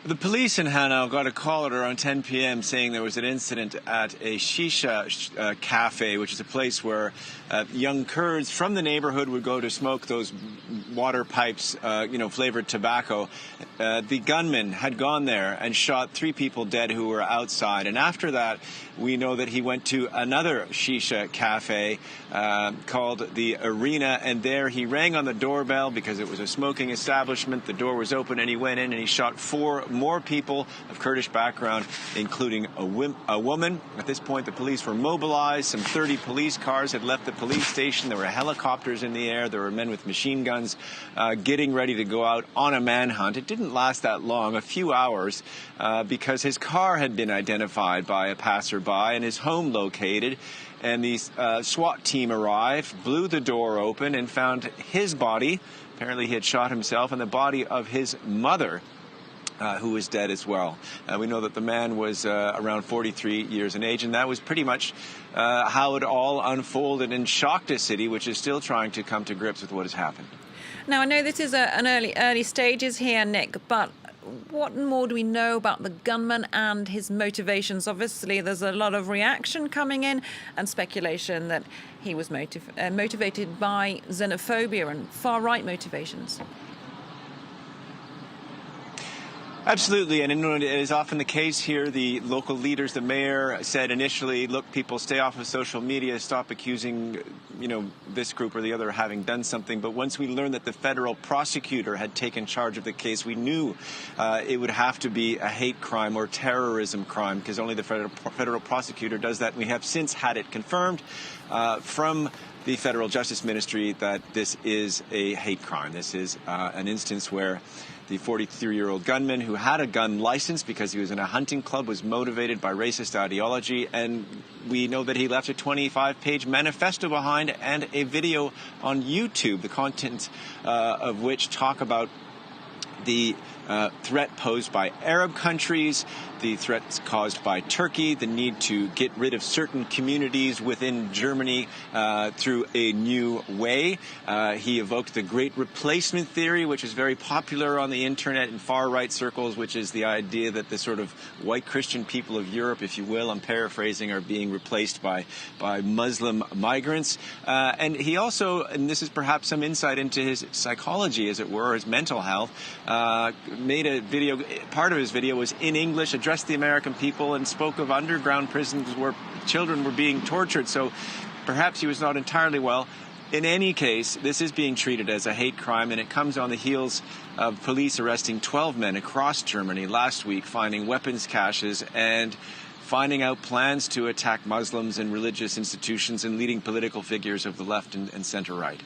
The police in Hanau got a call at around 10 p.m. saying there was an incident at a shisha cafe, which is a place where young Kurds from the neighborhood would go to smoke those water pipes, flavored tobacco. The gunman had gone there and shot 3 people dead who were outside. And after that, we know that he went to another shisha cafe called the Arena, and there he rang on the doorbell because it was a smoking establishment. The door was open and he went in and he shot 4 more people of Kurdish background, including a woman. At this point, the police were mobilized. Some 30 police cars had left the police station. There were helicopters in the air. There were men with machine guns getting ready to go out on a manhunt. It didn't last that long, a few hours, because his car had been identified by a passerby and his home located. And the SWAT team arrived, blew the door open, and found his body. Apparently he had shot himself, and the body of his mother, who was dead as well. We know that the man was around 43 years in age, and that was pretty much how it all unfolded and shocked a city which is still trying to come to grips with what has happened. Now, I know this is an early stages here, Nick, but what more do we know about the gunman and his motivations? Obviously, there's a lot of reaction coming in and speculation that he was motivated by xenophobia and far-right motivations. Absolutely, and it is often the case here. The local leaders, the mayor, said initially, look, people, stay off of social media, stop accusing, this group or the other of having done something. But once we learned that the federal prosecutor had taken charge of the case, we knew it would have to be a hate crime or terrorism crime, because only the federal prosecutor does that. And we have since had it confirmed from the Federal Justice Ministry that this is a hate crime. This is an instance where the 43-year-old gunman, who had a gun license because he was in a hunting club, was motivated by racist ideology. And we know that he left a 25-page manifesto behind and a video on YouTube, the content of which talk about the threat posed by Arab countries, the threats caused by Turkey, the need to get rid of certain communities within Germany through a new way. He evoked the Great Replacement theory, which is very popular on the internet in far-right circles, which is the idea that the sort of white Christian people of Europe, if you will, I'm paraphrasing, are being replaced by Muslim migrants. And he also, and this is perhaps some insight into his psychology, as it were, his mental health, made a video. Part of his video was in English, addressed the American people, and spoke of underground prisons where children were being tortured. So perhaps he was not entirely well. In any case, this is being treated as a hate crime, and it comes on the heels of police arresting 12 men across Germany last week, finding weapons caches and finding out plans to attack Muslims and religious institutions and leading political figures of the left and center right.